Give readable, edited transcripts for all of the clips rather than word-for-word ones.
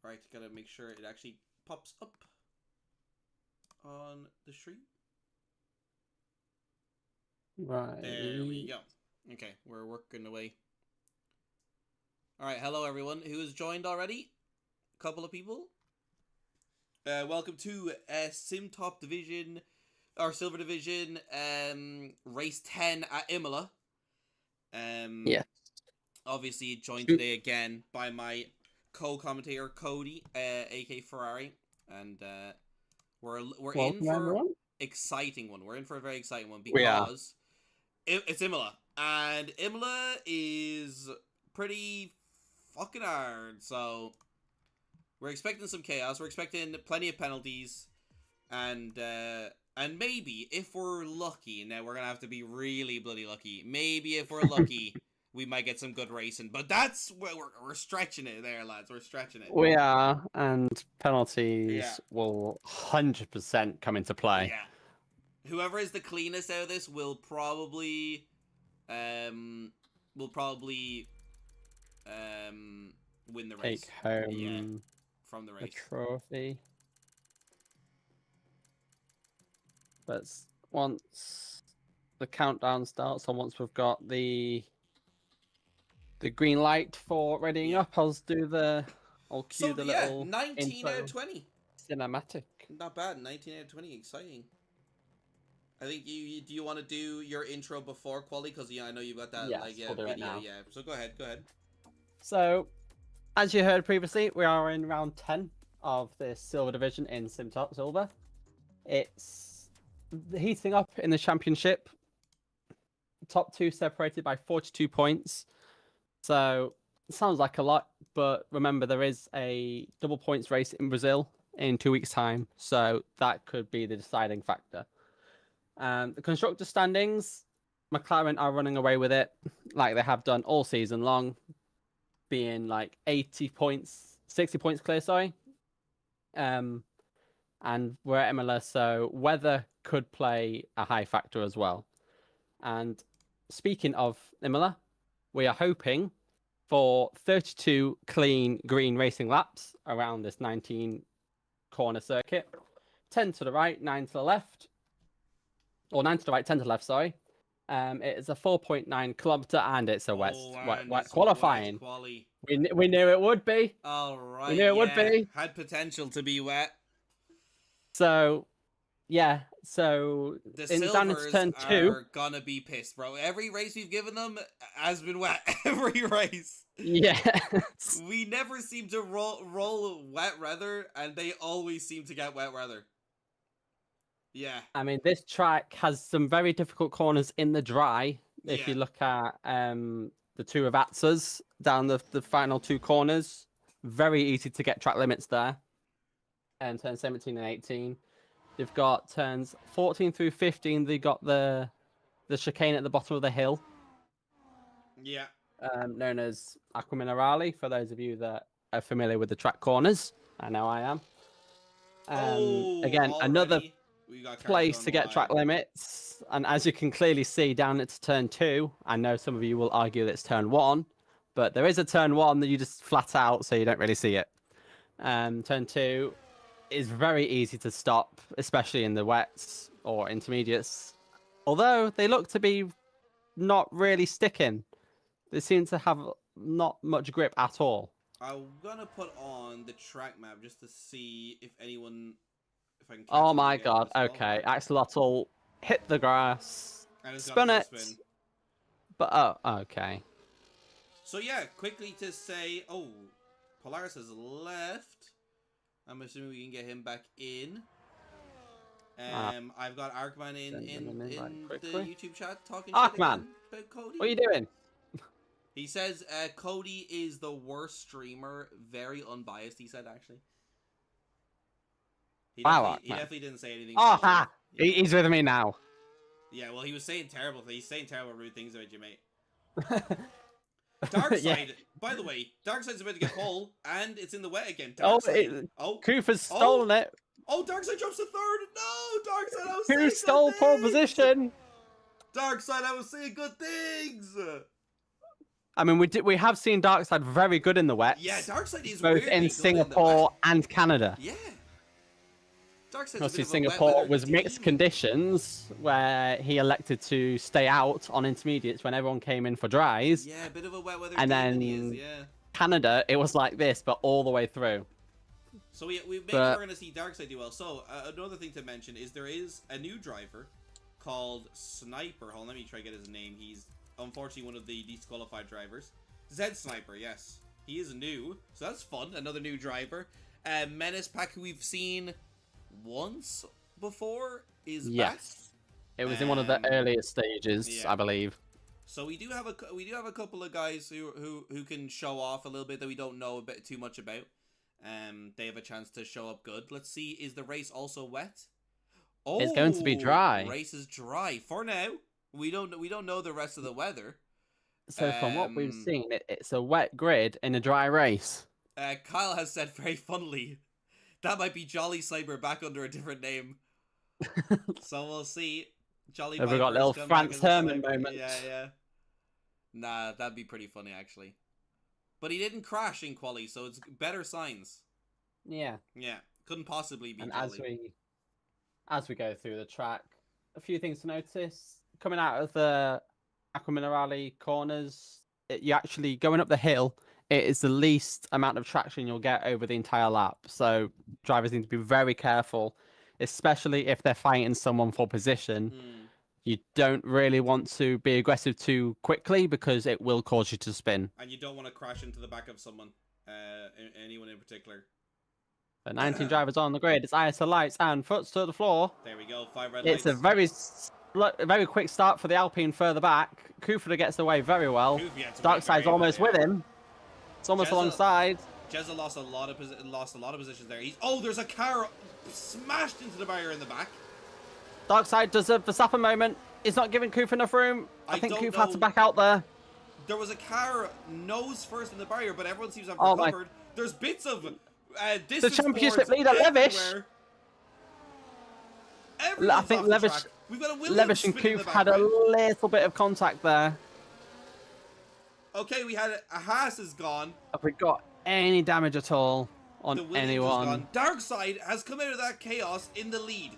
Alright, gotta make sure it actually pops up on the stream. Right. There we go. Okay, we're working away. Alright, hello everyone who has joined already. A couple of people. Welcome to Sim Top Division, or Silver Division, Race 10 at Imola. Yeah. Obviously joined today again by my co-commentator Cody, aka Ferrari, and we're in for everyone. exciting one. We're in for a very exciting one We are. because it's Imola, and Imola is pretty fucking hard. So we're expecting some chaos. We're expecting plenty of penalties, and maybe if we're lucky, now we're gonna have to be really bloody lucky. Maybe if we're lucky, we might get some good racing. But that's where we're stretching it there, lads. We're stretching it. We are, and penalties Yeah. will 100% come into play. Yeah. Whoever is the cleanest out of this will probably, win the race. Take home from the a race. trophy. But once the countdown starts, and once we've got the green light for readying up, I'll cue the little 19 intro out of 20. cinematic. Not bad. 19 out of 20. Exciting. I think do you want to do your intro before quali? Because I know you've got that Yes, we'll do it video. now. Yeah. So go ahead. So, as you heard previously, we are in round 10 of this Silver Division in SimTop Silver. It's heating up in the championship. Top two separated by 42 points. So, it sounds like a lot, but remember there is a double points race in Brazil in 2 weeks' time. So, that could be the deciding factor. The constructor standings, McLaren are running away with it like they have done all season long, being like 60 points clear, sorry. And we're at Imola, so weather could play a high factor as well. And speaking of Imola, we are hoping for 32 clean green racing laps around this 19 corner circuit. 10 to the right, 9 to the left. Or 9 to the right, 10 to the left, sorry. It is a 4.9 kilometer and it's a wet qualifying. We knew it would be. All right. We knew it would be. Had potential to be wet. So, yeah. So the Silvers turn 2 are gonna be pissed, bro. Every race we've given them has been wet. Every race. Yeah. We never seem to roll wet weather, and they always seem to get wet weather. Yeah. I mean, this track has some very difficult corners in the dry. If you look at the two of Atzas down the final two corners, very easy to get track limits there. And turns 17 and 18. They've got turns 14 through 15. They got the chicane at the bottom of the hill. Yeah. Known as Aqua Minerale, for those of you that are familiar with the track corners. I know I am. Again, another place to get track limits, and as you can clearly see down at turn 2, I know some of you will argue that it's turn 1, but there is a turn 1 that you just flat out, so you don't really see it. Turn 2 is very easy to stop, especially in the wets or intermediates, although they look to be not really sticking. They seem to have not much grip at all. I'm gonna put on the track map just to see if anyone... Oh my god, okay. Axolotl hit the grass, spun it, but oh, okay. So yeah, quickly to say, Polaris has left. I'm assuming we can get him back in. I've got Arkman in the YouTube chat talking shit again about Cody. What are you doing? He says Cody is the worst streamer, very unbiased, he said, actually. He definitely didn't say anything. Oh, ha! He's with me now. Yeah, well, he was saying terrible things. He's saying terrible, rude things about you, mate. Darkseid, by the way, Darkseid's about to get pole, and it's in the wet again. Cooper's stolen it. Oh, Darkseid jumps to third. No, Darkseid, I was saying Who stole pole position? Darkseid, I was saying good things. I mean, we have seen Darkseid very good in the wets. Yeah, Darkseid is both weirdly in good Singapore in and Canada. the wet. Yeah. Darkseid's a Obviously, bit of a Singapore wet-weather was mixed demon. conditions where he elected to stay out on intermediates when everyone came in for dries. Yeah, a bit of a wet-weather And demon he is, then yeah. Canada, it was like this, but all the way through. So maybe we're going to see Darkseid do well. So another thing to mention is there is a new driver called Sniper. Hold on, let me try to get his name. He's unfortunately one of the disqualified drivers. Zed Sniper, yes. He is new, so that's fun. Another new driver. Menace Pack, who we've seen once before, is back. It was in one of the earlier stages, yeah. I believe. So we do have a couple of guys who can show off a little bit that we don't know a bit too much about. They have a chance to show up good. Let's see, is the race also wet? Oh, it's going to be dry. The race is dry for now. We don't know the rest of the weather. So from what we've seen, it's a wet grid in a dry race. Kyle has said very funnily, that might be Jolly Sniper back under a different name. So we'll see. Jolly Have we got little Franz Herman moment? Yeah. Nah, that'd be pretty funny actually. But he didn't crash in quali, so it's better signs. Yeah. Yeah, couldn't possibly be. And Jolly. as we go through the track, a few things to notice. Coming out of the Aqua Minerale corners, you actually going up the hill. It is the least amount of traction you'll get over the entire lap. So drivers need to be very careful, especially if they're fighting someone for position. You don't really want to be aggressive too quickly because it will cause you to spin. And you don't want to crash into the back of someone, anyone in particular. The 19 drivers on the grid. It's eyes to lights and foot to the floor. There we go. 5 red lights. It's a very quick start for the Alpine further back. Kufra gets away very well. Darkside's almost with him. It's almost alongside. Jezza lost a lot of positions there. There's a car smashed into the barrier in the back. Darkside does a Verstappen moment. He's not giving Kufra enough room. I think Kufra had to back out there. There was a car nose first in the barrier, but everyone seems to have recovered. There's bits of distance. The championship leader, Levish. I think Levish and Kuf had a little bit of contact there. Okay, we had a Haas is gone. Have we got any damage at all on anyone? Darkseid has come out of that chaos in the lead.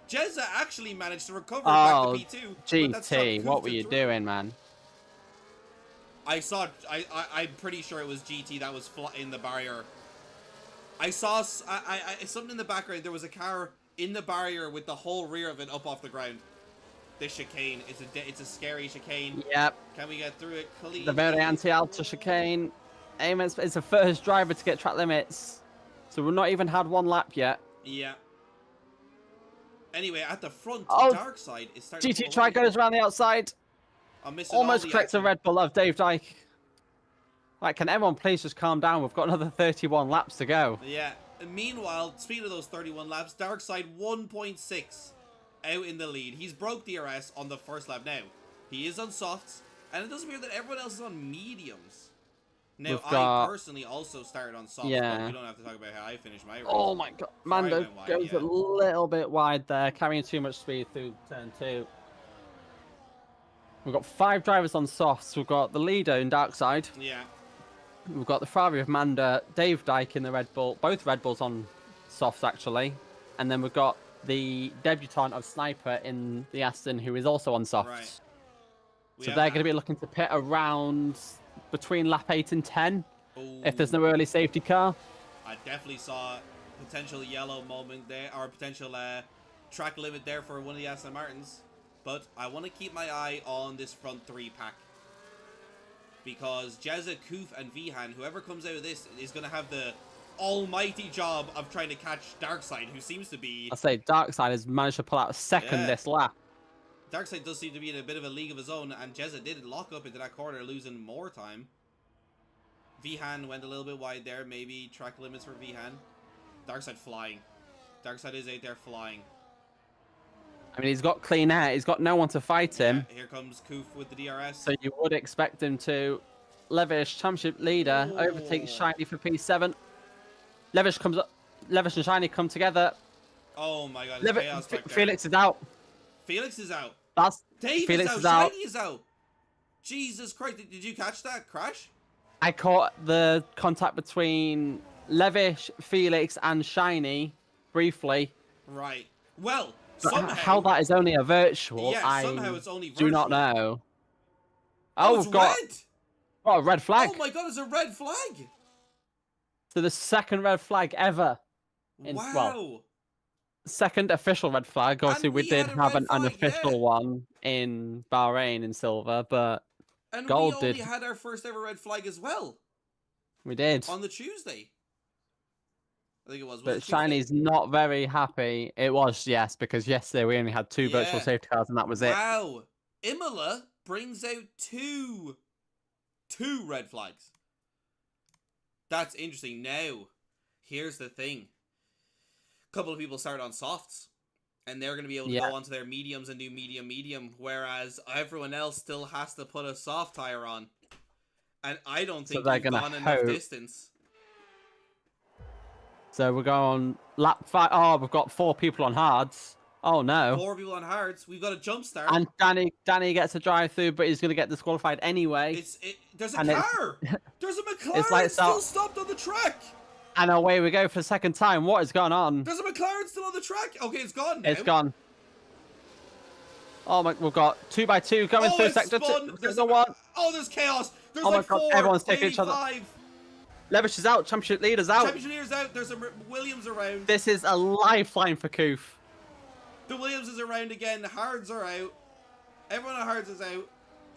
Jezza actually managed to recover back to P2. GT, what were you doing, man? I'm pretty sure it was GT that was in the barrier. I saw something in the background. There was a car in the barrier with the whole rear of it up off the ground. This chicane, it's a scary chicane. Yep. Can we get through it clean? The very anti-alto chicane. Amos is the first driver to get track limits, so we've not even had one lap yet. Yeah. Anyway, at the front, Darkseid is starting GT Tri goes around the outside. Almost corrects a Red Bull of Dave Dyke. Like, can everyone please just calm down? We've got another 31 laps to go. Yeah. And meanwhile, speaking of those 31 laps, Darkseid 1.6 out in the lead. He's broke DRS on the first lap now. He is on softs, and it doesn't appear that everyone else is on mediums. Now, I personally also started on softs, but we don't have to talk about how I finished my race. Oh my god, Mando goes a little bit wide there, carrying too much speed through turn 2. We've got 5 drivers on softs. We've got the leader in Darkseid. Yeah. We've got the Ferrari of Manda, Dave Dyke in the Red Bull, both Red Bulls on softs actually. And then we've got the debutant of Sniper in the Aston, who is also on softs. Right. So they're going to be looking to pit around between lap 8 and 10 if there's no early safety car. I definitely saw a potential yellow moment there, or a potential track limit there for one of the Aston Martins. But I want to keep my eye on this front 3 pack. Because Jezza, Kuf, and Vihan, whoever comes out of this, is going to have the almighty job of trying to catch Darkseid, who seems to be... I'll say Darkseid has managed to pull out a second this lap. Darkseid does seem to be in a bit of a league of his own, and Jezza did lock up into that corner, losing more time. Vihan went a little bit wide there, maybe track limits for Vihan. Darkseid flying. Darkseid is out there flying. I mean, he's got clean air. He's got no one to fight him. Here comes Kuf with the DRS. So you would expect him to. Levish, championship leader, overtakes Shiny for P7. Levish comes up. Levish and Shiny come together. Oh my god, Felix is out. Felix is out. That's Dave Felix is out. Shiny is out. Jesus Christ! Did you catch that crash? I caught the contact between Levish, Felix, and Shiny briefly. Right. Well, But somehow. how that is only a virtual, Yeah, somehow I it's only do virtual. not know. Oh, Oh, it's we've got red. a red flag. Oh my God! It's a red flag. So the second red flag ever. Wow. Well, second official red flag. Obviously, And we we did had a have red an flag, unofficial yeah. one in Bahrain in silver, but And we gold only did. had our first ever red flag as well. We did. On the Tuesday. I think it was. But it Tuesday? Shiny's not very happy. It was, yes, because yesterday we only had two virtual safety cars and that was it. Wow. Imola brings out two red flags. That's interesting. Now, here's the thing. A couple of people started on softs. And they're going to be able to go onto their mediums and do medium, whereas everyone else still has to put a soft tire on. And I don't think they've gone enough distance. So we're going lap 5. Oh, we've got 4 people on hards. Oh no. 4 people on hards. We've got a jump start. And Danny gets a drive through, but he's going to get disqualified anyway. There's a car. There's a McLaren it's like still stopped on the track. And away we go for the second time. What is going on? There's a McLaren still on the track. Okay, it's gone now. It's gone. Oh my, we've got 2x2 going through sector 2. There's one. Oh, there's chaos. There's oh like 4. God, everyone's taking each other. Levish is out. Championship leader's out. Championship leader's out. There's a Williams around. This is a lifeline for Koof. The Williams is around again. The hards are out. Everyone on hards is out.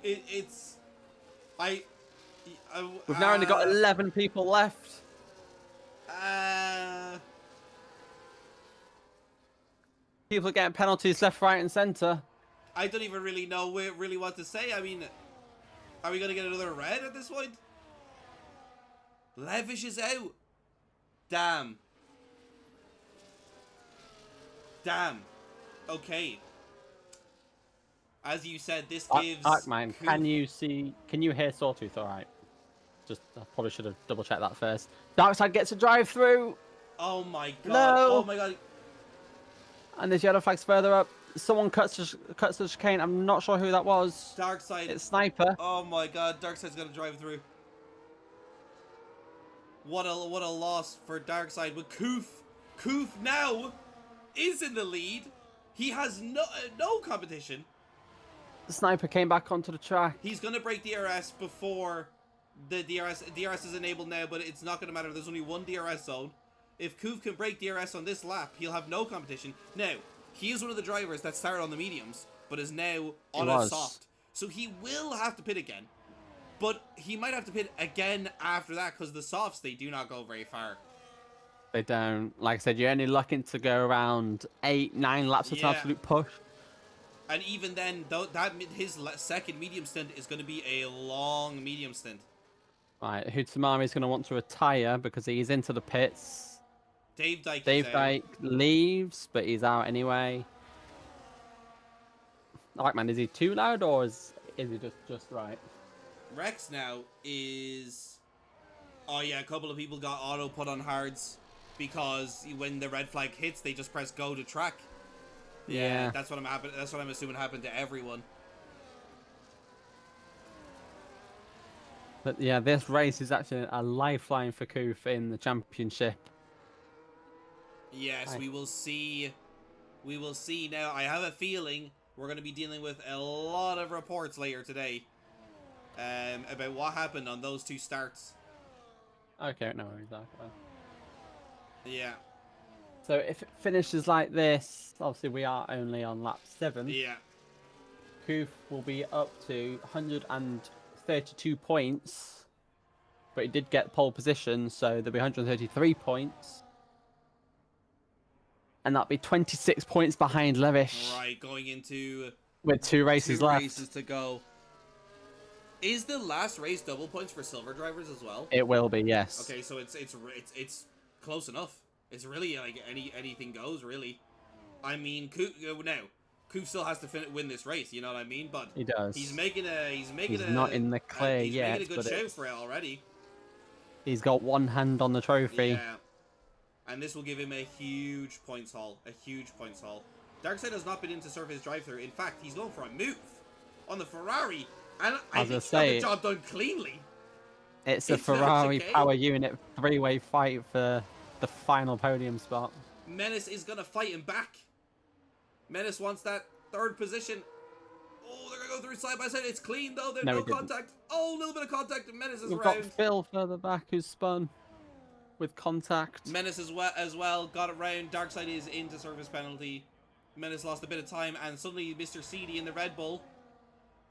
We've now only got 11 people left. People are getting penalties left, right, and centre. I don't even really know what to say. I mean, are we going to get another red at this point? Levish is out. Damn. Okay. As you said, this gives... Arkman, can you hear Sawtooth alright? I probably should have double checked that first. Darkside gets a drive through. Oh my God. No. Oh my God. And there's yellow flags further up. Someone cuts the chicane. I'm not sure who that was. Darkside. It's Sniper. Oh my God. Darkside's gonna drive through. What a loss for Darkside. But Koof now is in the lead. He has no competition. The Sniper came back onto the track. He's gonna break DRS before the DRS is enabled now, but it's not gonna matter. There's only one DRS zone. If Koof can break DRS on this lap, he'll have no competition. Now, he is one of the drivers that started on the mediums, but is now on a soft. So he will have to pit again. But he might have to pit again after that, because the softs, they do not go very far. They don't. Like I said, you're only looking to go around 8-9 laps of an absolute push. And even then, his second medium stint is going to be a long medium stint. Right, Hutsamari is going to want to retire because he's into the pits. Dave Dyke leaves, but he's out anyway. Alright, man, is he too loud or is he just right? Rex now is... Oh yeah, a couple of people got auto put on hards because when the red flag hits, they just press go to track. Yeah, that's what I'm assuming happened to everyone. But yeah, this race is actually a lifeline for Koof in the championship. Yes, we will see. We will see now. I have a feeling we're going to be dealing with a lot of reports later today about what happened on those 2 starts. Okay, no worries. Okay. Yeah. So if it finishes like this, obviously we are only on lap 7. Yeah. Koof will be up to 132 points, but he did get pole position, so there'll be 133 points. And that'll be 26 points behind Levish. Right, going into... With 2 races left. 2 races to go. Is the last race double points for silver drivers as well? It will be, yes. Okay, so it's close enough. It's really like anything goes, really. I mean, Koof still has to win this race. You know what I mean? But he does. He's not in the clear yet. He's making a good show for it already. He's got one hand on the trophy. Yeah, and this will give him a huge points haul. Darkseid has not been into surface drive-through. In fact, he's going for a move on the Ferrari. And I I was think gonna he got the say job done cleanly. it's a Into that Ferrari chicane. power unit three-way fight for the final podium spot. Menace is going to fight him back. Menace wants that third position. Oh, they're going to go through side by side. It's clean, though. There's No, no he didn't. contact. Oh, a little bit of contact. And Menace is We've around. got Phil further back who's spun with contact. Menace as well got it round. Darkseid is into service penalty. Menace lost a bit of time, and suddenly Mr. Seedy in the Red Bull.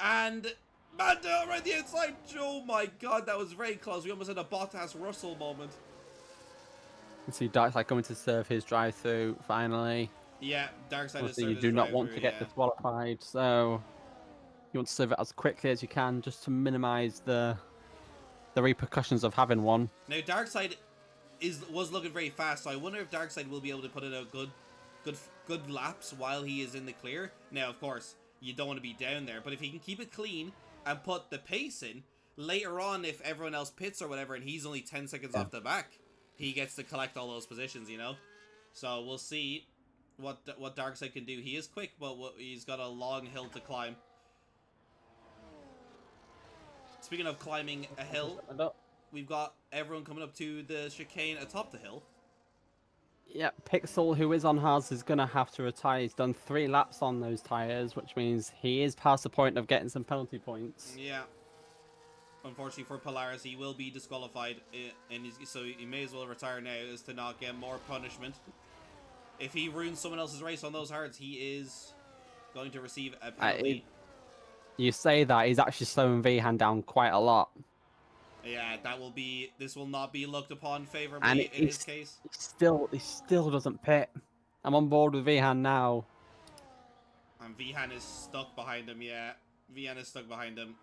And Manda around the outside. Oh my god, that was very close. We almost had a Bottas Russell moment. You see Darkseid coming to serve his drive-through finally. Yeah, Darkseid is Obviously, serving you do not want to get disqualified, so you want to serve it as quickly as you can just to minimize the repercussions of having one. Now, Darkseid was looking very fast, so I wonder if Darkseid will be able to put in a good laps while he is in the clear. Now, of course, you don't want to be down there, but if he can keep it clean and put the pace in, later on, if everyone else pits or whatever, and he's only 10 seconds off the back, he gets to collect all those positions, you know? So we'll see what Darkseid can do. He is quick, but he's got a long hill to climb. Speaking of climbing a hill, we've got everyone coming up to the chicane atop the hill. Yeah, Pixel, who is on Haas, is going to have to retire. He's done 3 laps on those tyres, which means he is past the point of getting some penalty points. Yeah. Unfortunately for Polaris, he will be disqualified, and so he may as well retire now as to not get more punishment. If he ruins someone else's race on those hards, he is going to receive a penalty. You say that, he's actually slowing Vihan down quite a lot. Yeah, this will not be looked upon favorably in his case. He still doesn't pit. I'm on board with Vihan now. And Vihan is stuck behind him, yeah. Vihan is stuck behind him.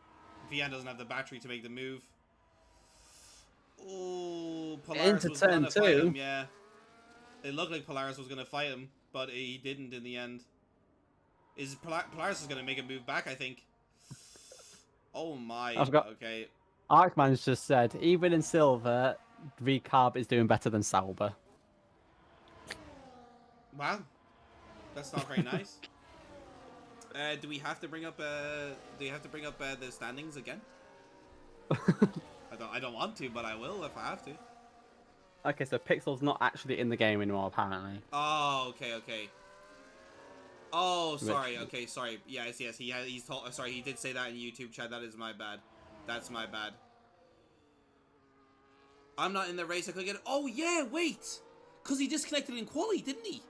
Vihan doesn't have the battery to make the move. Oh, Polaris was going to fight him, yeah. It looked like Polaris was going to fight him, but he didn't in the end. Polaris is going to make a move back, I think. Oh my, okay. Arkman's just said, even in silver, Recarb is doing better than Sauber. Wow. That's not very nice. Do we have to bring up the standings again? I don't want to, but I will if I have to. Okay, so Pixel's not actually in the game anymore, apparently. Oh, okay. Oh, sorry. Okay, sorry. Yes. Sorry, he did say that in YouTube chat. That is my bad. That's my bad. I'm not in the race. I could get. Oh yeah, wait, because he disconnected in quali, didn't he?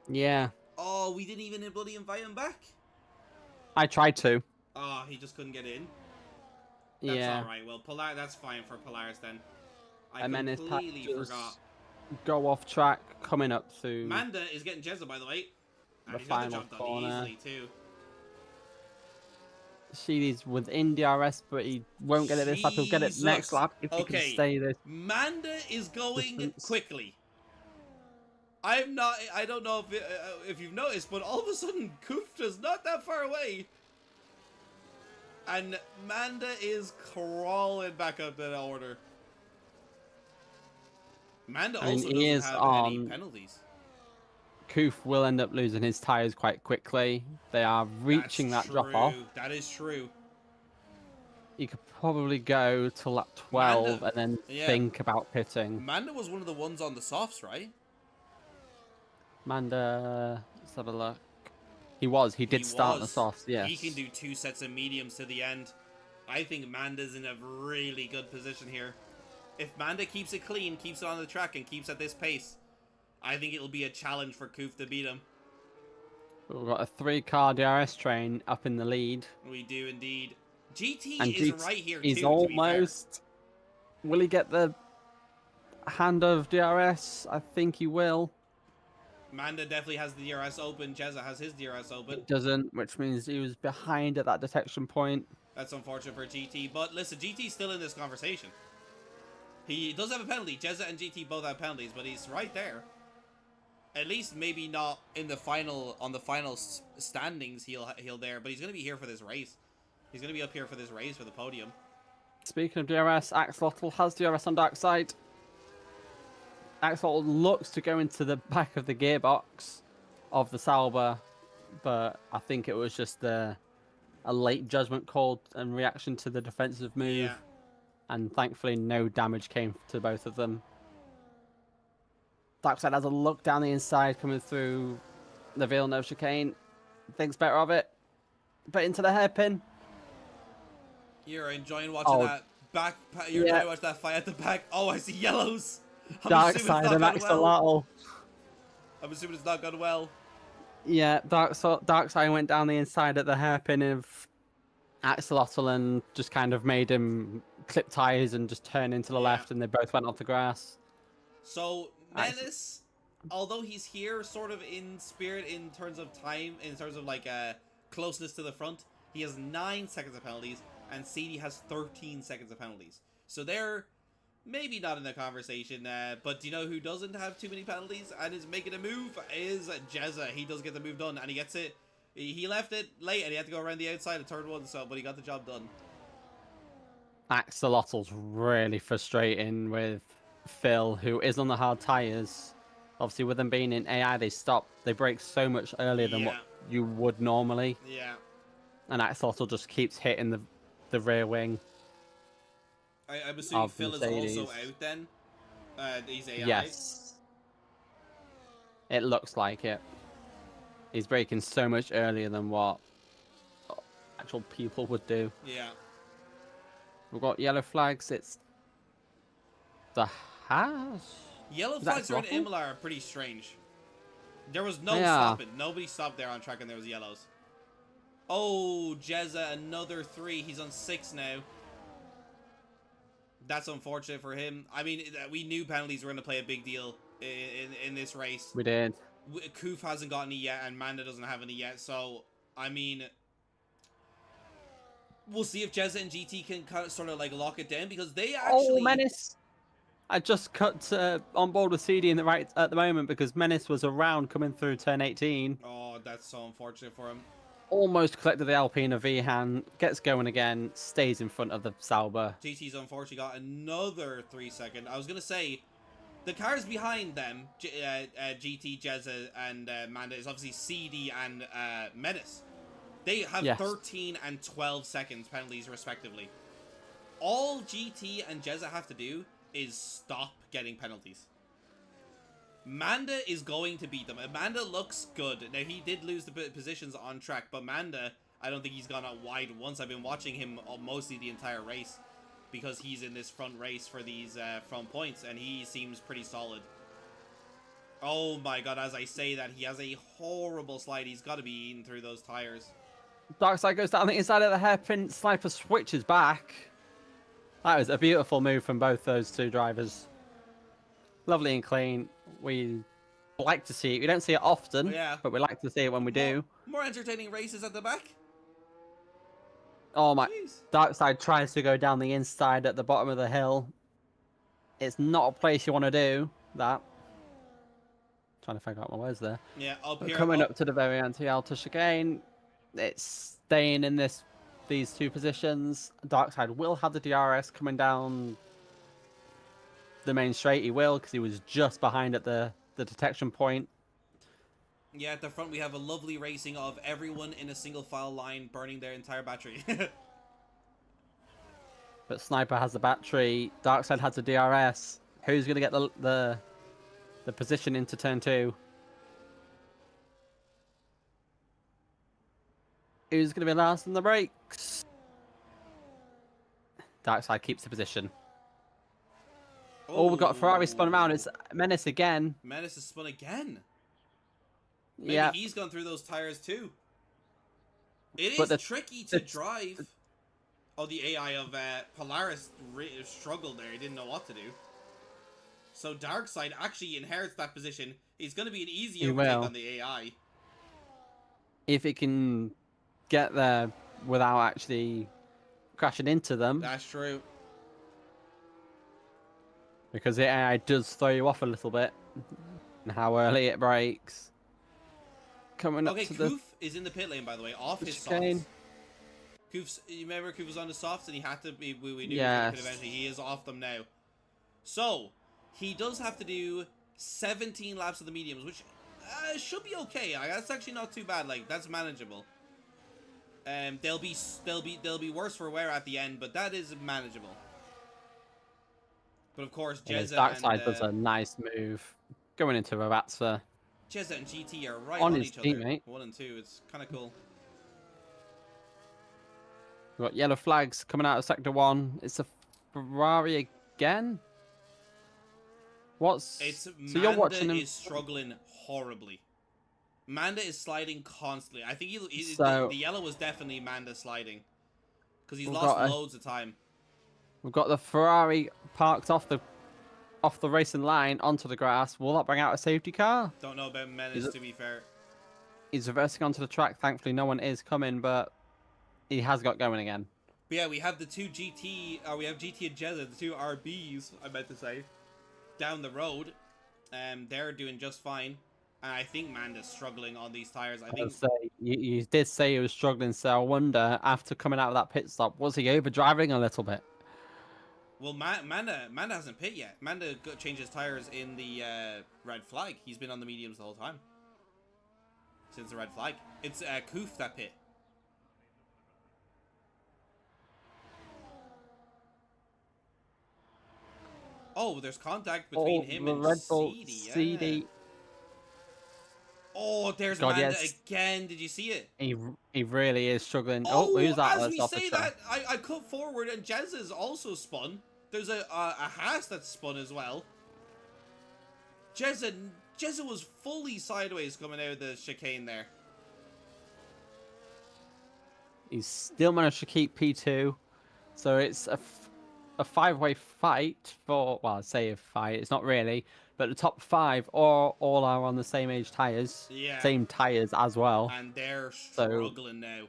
Yeah. Oh, we didn't even bloody invite him back. I tried to. Oh, he just couldn't get in. That's all right. Well, that's fine for Polaris then. I completely forgot. Go off track, coming up to. Manda is getting Jezza, by the way. The final corner. Easily too. Sheedy's within DRS, but he won't get it this lap. He'll get it next lap if he can stay this. Manda is going quickly. I don't know if you've noticed, but all of a sudden Kufta's not that far away. And Manda is crawling back up in order. Manda also doesn't have any penalties. Koof will end up losing his tyres quite quickly. They are reaching that drop-off. That is true. You could probably go to lap 12 and then think about pitting. Manda was one of the ones on the softs, right? Manda, let's have a look. He did start the softs, yes. He can do 2 sets of mediums to the end. I think Manda's in a really good position here. If Manda keeps it clean, keeps it on the track, and keeps at this pace, I think it'll be a challenge for Koof to beat him. We've got a 3-car DRS train up in the lead. We do indeed. GT is right here too. He's almost. Will he get the hand of DRS? I think he will. Manda definitely has the DRS open. Jezza has his DRS open. It doesn't, which means he was behind at that detection point. That's unfortunate for GT. But listen, GT's still in this conversation. He does have a penalty. Jezza and GT both have penalties, but he's right there. At least maybe not in the final standings. He'll there, but he's gonna be here for this race. He's gonna be up here for this race for the podium. Speaking of DRS, Axolotl has DRS on Darkseid. Axolotl looks to go into the back of the gearbox of the Sauber, but I think it was just a a late judgment call and reaction to the defensive move. Yeah. And thankfully, no damage came to both of them. Darkseid has a look down the inside coming through the Villeneuve chicane. Thinks better of it. But into the hairpin. You're enjoying watching that back. You're enjoying watching that fight at the back. Oh, I see yellows. Darkseid and Axolotl. I'm assuming it's not gone well. Yeah, Darkseid went down the inside at the hairpin of Axolotl and just kind of made him clip tires and just turn into the left, and they both went off the grass. So Menace, although he's here sort of in spirit in terms of time, in terms of like closeness to the front, he has 9 seconds of penalties, and CD has 13 seconds of penalties. So they're maybe not in the conversation, but do you know who doesn't have too many penalties and is making a move? Is Jezza. He does get the move done, and he gets it. He left it late, and he had to go around the outside of turn 1, but he got the job done. Axolotl's really frustrating with Phil, who is on the hard tires. Obviously, with them being in AI, they break so much earlier than what you would normally. Yeah. And Axolotl just keeps hitting the rear wing. I'm assuming Phil is also out then? He's AI? Yes. It looks like it. He's breaking so much earlier than what actual people would do. Yeah. We've got yellow flags. It's the Haas. Yellow flags around Imola are pretty strange. There was no stopping. Nobody stopped there on track and there was yellows. Oh, Jezza, another 3. He's on 6 now. That's unfortunate for him. I mean, we knew penalties were going to play a big deal in this race. We did. Koof hasn't got any yet, and Manda doesn't have any yet. So, I mean, we'll see if Jezza and GT can kind of sort of like lock it down, because they actually... Oh, Menace! I just cut on board with CD in the right at the moment because Menace was around coming through turn 18. Oh, that's so unfortunate for him. Almost collected the Alpina V-Han, gets going again, stays in front of the Sauber. GT's unfortunately got another 3 second. I was going to say, the cars behind them, GT, Jezza, and Manda, is obviously CD and Menace. They have 13 and 12 seconds penalties, respectively. All GT and Jezza have to do is stop getting penalties. Manda is going to beat them. Manda looks good. Now, he did lose the positions on track, but Manda, I don't think he's gone out wide once. I've been watching him mostly the entire race because he's in this front race for these front points, and he seems pretty solid. Oh my god, as I say that, he has a horrible slide. He's got to be eating through those tires. Darkseid goes down the inside of the hairpin. Sniper switches back. That was a beautiful move from both those two drivers. Lovely and clean. We like to see it. We don't see it often, but we like to see it when we do. More entertaining races at the back. Oh my! Darkseid tries to go down the inside at the bottom of the hill. It's not a place you want to do that. Trying to figure out my words there. Yeah, up here. Coming up to the very anti-alto chicane. It's staying in these two positions. Darkseid will have the DRS coming down the main straight. He will, because he was just behind at the detection point. Yeah, at the front we have a lovely racing of everyone in a single file line burning their entire battery. But Sniper has the battery. Darkseid has the DRS. Who's going to get the position into turn 2? Who's going to be last in the brakes? Darkseid keeps the position. Oh, we've got Ferrari spun around. It's Menace again. Menace is spun again. Maybe he's gone through those tires too. It is tricky to drive. Oh, the AI of Polaris struggled there. He didn't know what to do. So Darkseid actually inherits that position. It's going to be an easy overtake on the AI. If it can get there without actually crashing into them. That's true. Because the AI does throw you off a little bit. And how early it breaks. Coming up to Koof is in the pit lane, by the way, off his softs. You remember Koof was on the softs and he had to be, we knew he could eventually. He is off them now. So, he does have to do 17 laps of the mediums, which should be okay. That's actually not too bad. Like, that's manageable. They'll be worse for wear at the end, but that is manageable. But of course, Jezza Darkseid does a nice move going into Ravatsa. Jezza and GT are right On on his each other. teammate. 1 and 2. It's kind of cool. We've got yellow flags coming out of Sector 1. It's a Ferrari again? It's so you're watching him... is struggling horribly. Manda is sliding constantly. I think the yellow was definitely Manda sliding. Because he's lost loads of time. We've got the Ferrari parked off the racing line onto the grass. Will that bring out a safety car? Don't know about Menace, to be fair. He's reversing onto the track. Thankfully, no one is coming, but he has got going again. But yeah, we have the two GT, we have GT and Jezza, the two RBs, I meant to say, down the road. They're doing just fine. And I think Manda's struggling on these tires. I think you did say he was struggling, so I wonder, after coming out of that pit stop, was he overdriving a little bit? Well, Manda hasn't pit yet. Manda changed his tires in the red flag. He's been on the mediums the whole time. Since the red flag. It's Koof that pit. Oh, there's contact between him and Red Bull CD. Yeah. Oh, there's Manda again. Did you see it? He really is struggling. Oh, who's that? As we say that, I cut forward and Jezza's also spun. There's a Haas that's spun as well. Jezza was fully sideways coming out of the chicane there. He's still managed to keep P2. So it's a five-way fight for, well, I'd say a fight. It's not really. But the top 5 all are on the same age tyres. Yeah. Same tyres as well. And they're struggling now.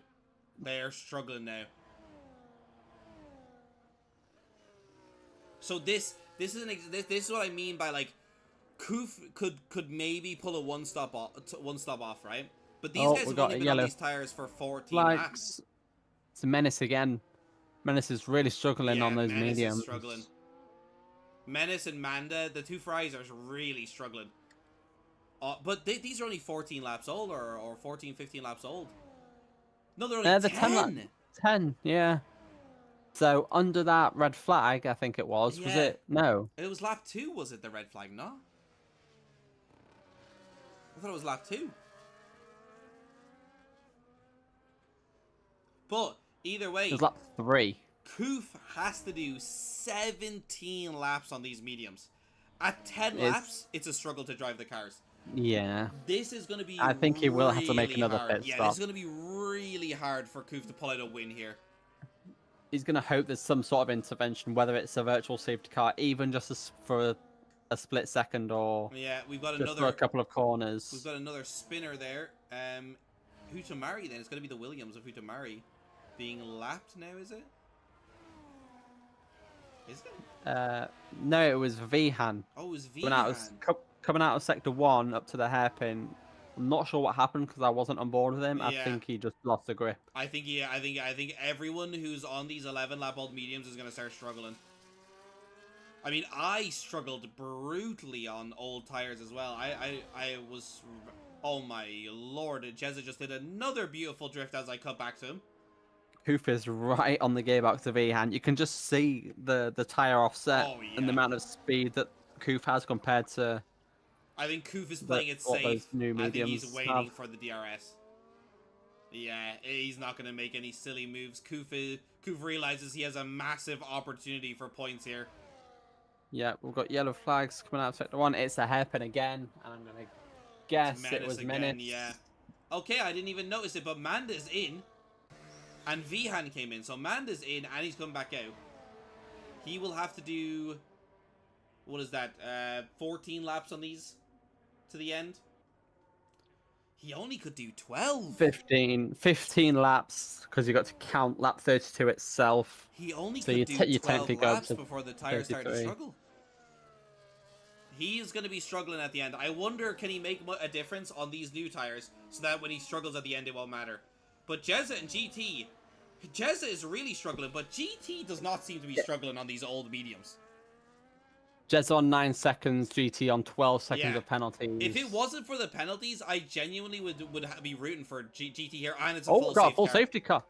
They're struggling now. So this is what I mean by, like, Koof could maybe pull a one stop off, right? But these guys have only been on these tires for 14 laps. It's a Menace again. Menace is really struggling on those mediums. Struggling. Menace and Manda, the two Ferraris, are really struggling. But these are only 14 laps old, or 14, 15 laps old. No, they're only 10. 10, yeah. So, under that red flag, I think it was it? No. It was lap 2, was it, the red flag? No? I thought it was lap 2. But, either way... It was lap 3. Koof has to do 17 laps on these mediums. At 10 laps, it's a struggle to drive the cars. Yeah. This is going to be I think he will have to make another pit stop. Yeah, this is going to be really hard for Koof to pull out a win here. He's going to hope there's some sort of intervention, whether it's a virtual safety car, even just for a split second, or we've got just for a couple of corners. We've got another spinner there. Hutamari then. It's going to be the Williams of Hutamari being lapped now, is it? Is it? No, it was Vihan. Oh, it was Vihan. Coming out of Sector 1 up to the hairpin. I'm not sure what happened because I wasn't on board with him. I think he just lost the grip. I think everyone who's on these 11 lap old mediums is going to start struggling. I mean, I struggled brutally on old tires as well. I was... Oh my lord, Jezza just did another beautiful drift as I cut back to him. Koof is right on the gearbox of Ehan. You can just see the tyre offset and the amount of speed that Koof has compared to... I think Koof is playing it safe. I think he's waiting for the DRS. Yeah, he's not going to make any silly moves. Koof realizes he has a massive opportunity for points here. Yeah, we've got yellow flags coming out of Sector 1. It's a hairpin again, and I'm going to guess it was Menace. Yeah. Okay, I didn't even notice it, but Manda's in. And Vihan came in, so Manda's in, and he's come back out. He will have to do... What is that? 14 laps on these to the end? He only could do 12. 15 laps, because you got to count lap 32 itself. He only could do 12 laps before the tires started to struggle. He is going to be struggling at the end. I wonder, can he make a difference on these new tires, so that when he struggles at the end, it won't matter. But Jezza and GT... Jezza is really struggling, but GT does not seem to be struggling on these old mediums. Jez on 9 seconds, GT on 12 seconds Yeah. of penalties. If it wasn't for the penalties, I genuinely would be rooting for GT here, and it's a Oh, full got a safety full car. safety car.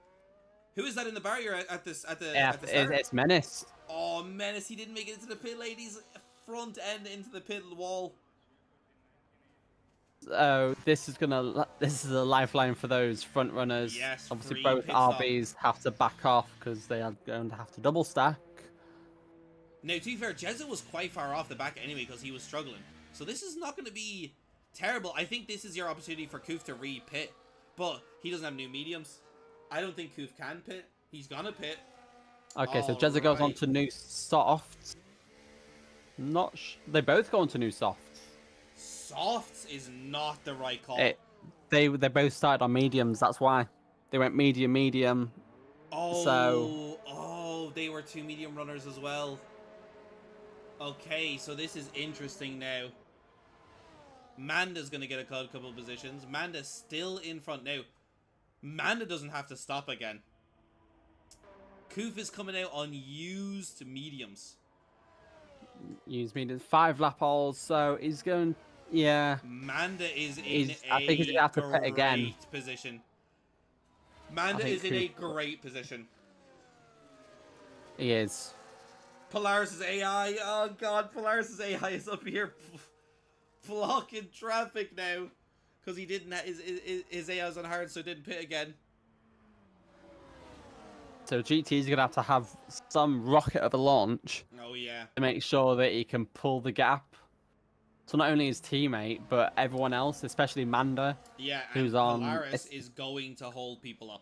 Who is that in the barrier at the Yeah, start? it's Menace. Oh, Menace, he didn't make it into the pit, ladies. Front end into the pit wall. So this is a lifeline for those front runners. Yes, Obviously, free both pit stop. RBs have to back off because they are going to have to double stack. Now, to be fair, Jezza was quite far off the back anyway because he was struggling. So this is not going to be terrible. I think this is your opportunity for Koof to re-pit. But he doesn't have new mediums. I don't think Koof can pit. He's going to pit. Okay, so Jezza goes on to new softs. They both go on to new softs. Softs is not the right call. They both started on mediums. That's why they went medium. Oh, they were 2 medium runners as well. Okay, so this is interesting now. Manda's going to get a couple of positions. Manda's still in front now. Manda doesn't have to stop again. Koof is coming out on used mediums. Used mediums. 5 lap holes, so he's going... Yeah. Manda is in I think he's going to have to pit again. great position. Manda is in a great position. He is. Polaris' AI. Oh god, Polaris' AI is up here blocking traffic now. Because he didn't his AI was on hard, so it didn't pit again. So GT's going to have some rocket of a launch. Oh yeah. To make sure that he can pull the gap. So not only his teammate, but everyone else, especially Manda. Yeah, and who's on... Polaris is going to hold people up.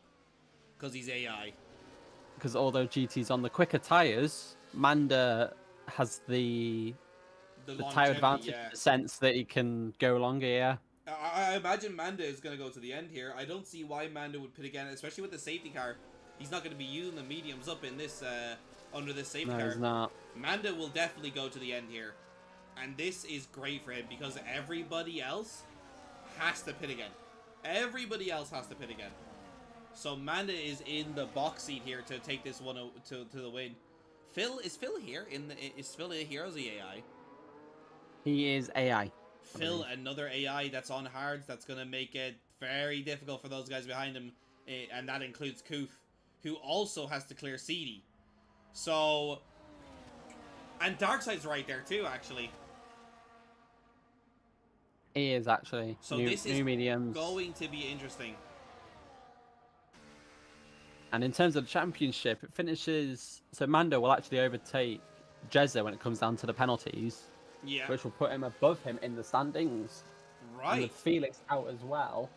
Because he's AI. Because although GT's on the quicker tyres, Manda has the tyre advantage in the sense that he can go longer, yeah. I imagine Manda is going to go to the end here. I don't see why Manda would pit again, especially with the safety car. He's not going to be using the mediums up in this, under this safety car. No, he's not. Manda will definitely go to the end here. And this is great for him because everybody else has to pit again. Everybody else has to pit again. So Manda is in the box seat here to take this one to the win. Is Phil here? Is Phil here as the AI? He is AI. Phil, another AI that's on hards, that's going to make it very difficult for those guys behind him. And that includes Koof, who also has to clear CD. So... And Darkseid's right there too, actually. He is, actually. So new mediums. Going to be interesting. And in terms of the championship, it finishes... So Mando will actually overtake Jezza when it comes down to the penalties. Yeah. Which will put him above him in the standings. Right. And with Felix out as well,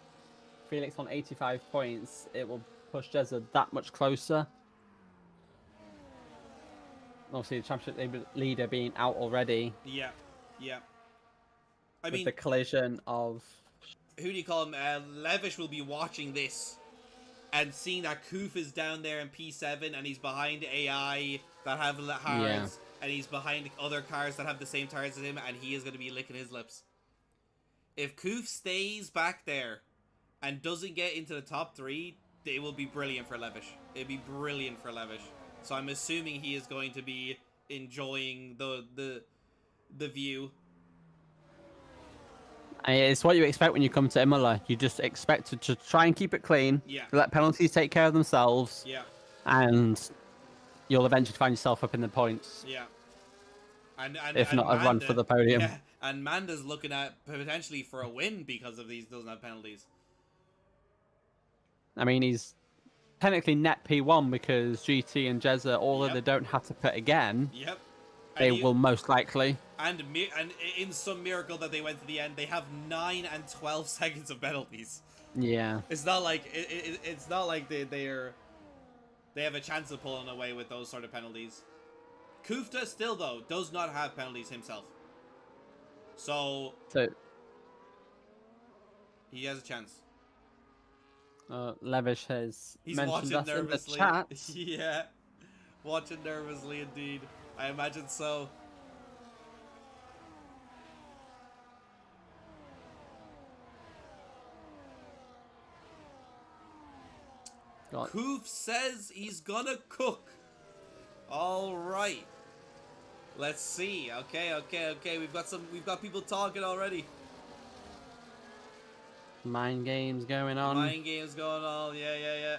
Felix on 85 points, it will push Jezza that much closer. Obviously, the championship leader being out already. Yeah. Yeah. I mean, mean... the collision of... Who do you call him? Levish will be watching this. And seeing that Koof is down there in P7 and he's behind AI that have hards. Yeah. And he's behind other cars that have the same tires as him, and he is going to be licking his lips. If Koof stays back there and doesn't get into the top 3, it will be brilliant for Levish. It'd be brilliant for Levish. So I'm assuming he is going to be enjoying the view. It's what you expect when you come to Imola. You just expect to try and keep it clean. Yeah. Let penalties take care of themselves. Yeah. And you'll eventually find yourself up in the points. Yeah. If not, a run for the podium. Yeah, and Manda's looking at potentially for a win because of these doesn't have penalties. I mean, he's technically net P1 because GT and Jezza, although they don't have to pit again, they will most likely. And in some miracle that they went to the end, they have 9 and 12 seconds of penalties. Yeah. It's not like it's not like they have a chance of pulling away with those sort of penalties. Kufta still, though, does not have penalties himself. So he has a chance. Levish has mentioned us in the chat. Yeah, watching nervously indeed. I imagine so. Koof says he's gonna cook. All right. Let's see. Okay. We've got people talking already. Mind games going on. Mind games going on. Yeah.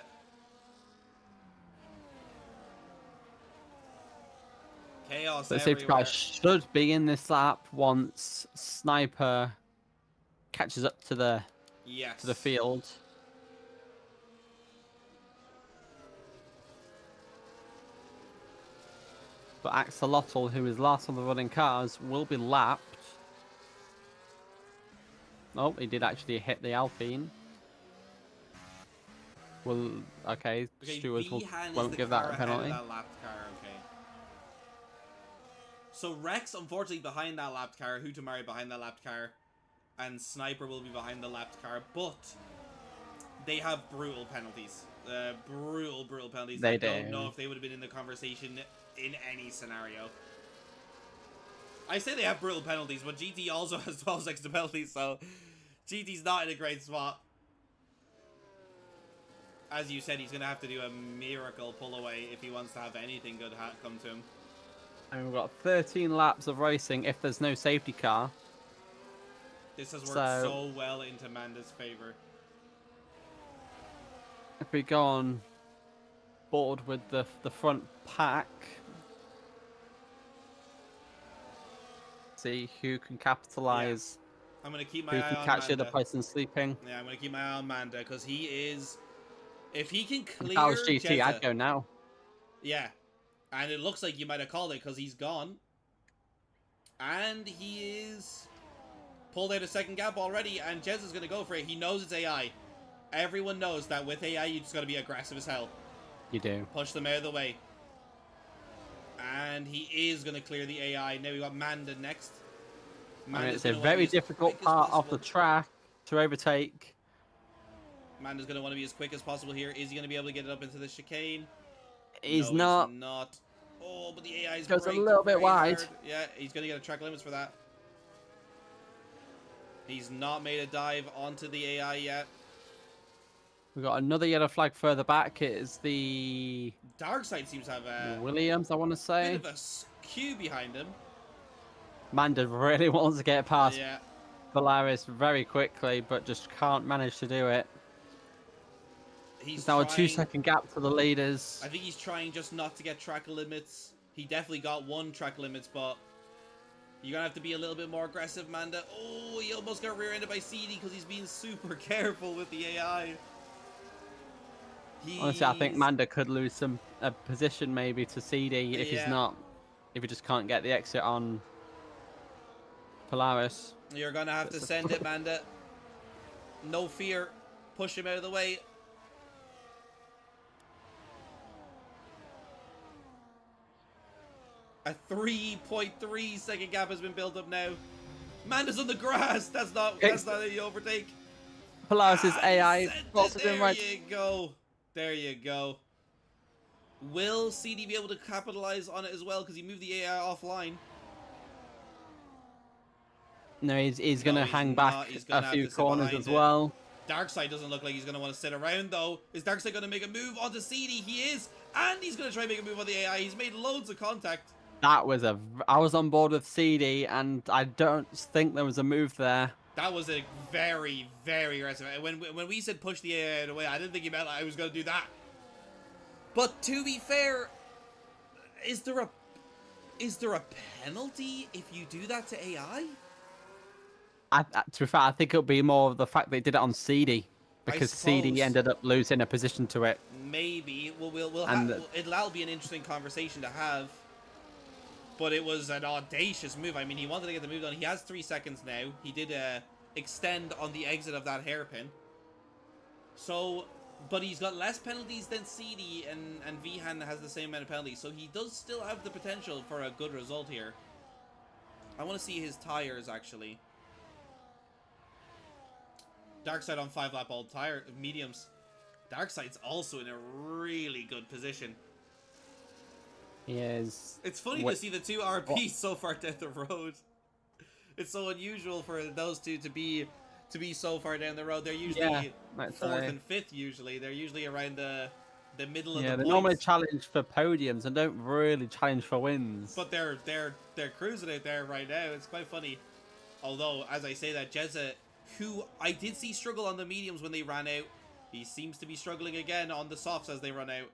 Chaos The safety everywhere. car should be in this lap once Sniper catches up to the field. But Axolotl, who is last on the running cars, will be lapped. Oh, he did actually hit the Alpine. Well, okay, stewards won't give that a penalty. That lapped car, okay. So Rex, unfortunately, behind that lapped car, Hutamari behind that lapped car, and Sniper will be behind the lapped car, but they have brutal penalties. Brutal penalties. I don't know if they would have been in the conversation in any scenario. I say they have brutal penalties, but GT also has 12 seconds of penalties, so GT's not in a great spot. As you said, he's going to have to do a miracle pull away if he wants to have anything good come to him. And we've got 13 laps of racing if there's no safety car. This has worked so well into Manda's favor. If we go on board with the front pack, see who can capitalize. Yeah. I'm going to keep my eye on Manda. Who can catch the other person sleeping. Yeah, I'm going to keep my eye on Manda because he is... If he can clear... If I was GT, Jezza, I'd go now. Yeah. And it looks like you might have called it because he's gone. And he is pulled out a second gap already, and Jez is going to go for it. He knows it's AI. Everyone knows that with AI, you just got to be aggressive as hell. You do. Push them out of the way. And he is going to clear the AI. Now we got Manda next. And it's a very difficult part of the track to overtake. Manda's going to want to be as quick as possible here. Is he going to be able to get it up into the chicane? He's not. He's not. Oh, but the AI goes a little bit wide. Hard. Yeah, he's going to get a track limits for that. He's not made a dive onto the AI yet. We've got another yellow flag further back. It is the... Darkseid seems to have a... Williams, I want to say. Bit of a queue behind him. Manda really wants to get past Yeah. Polaris very quickly, but just can't manage to do it. He's now trying... a 2-second gap to the leaders. I think he's trying just not to get track limits. He definitely got one track limits, but you're going to have to be a little bit more aggressive, Manda. Oh, he almost got rear-ended by CD because he's being super careful with the AI. Honestly, I think Manda could lose a position maybe to CD if he's not, if he just can't get the exit on Polaris. You're going to have to send it, Manda. No fear. Push him out of the way. A 3.3 second gap has been built up now. Manda's on the grass. That's not any overtake. Polaris's AI. There you go. There you go. Will CD be able to capitalize on it as well? Because he moved the AI offline. No, he's going to hang back a few corners as well. Darkseid doesn't look like he's going to want to sit around, though. Is Darkseid going to make a move onto CD? He is. And he's going to try and make a move on the AI. He's made loads of contact. That was I was on board with CD, and I don't think there was a move there. That was a very, very aggressive. When we said push the AI away, I didn't think he meant I was going to do that. But to be fair, is there a penalty if you do that to AI? To be fair, I think it'll be more of the fact they did it on CD, because CD ended up losing a position to it. Maybe. Well, it'll be an interesting conversation to have. But it was an audacious move. I mean, he wanted to get the move done. He has 3 seconds now. He did extend on the exit of that hairpin. So, but he's got less penalties than CD, and Vihan has the same amount of penalties. So he does still have the potential for a good result here. I want to see his tires, actually. Darkseid on 5-lap old tire mediums. Darkseid's also in a really good position. He is. It's funny to see the two RPs so far down the road. It's so unusual for those two to be so far down the road. They're usually 4th and 5th. Usually, they're usually around the the middle of Yeah, the they normally points. challenge for podiums and don't really challenge for wins. But they're cruising out there right now. It's quite funny. Although, as I say that, Jezza, who I did see struggle on the mediums when they ran out, he seems to be struggling again on the softs as they run out.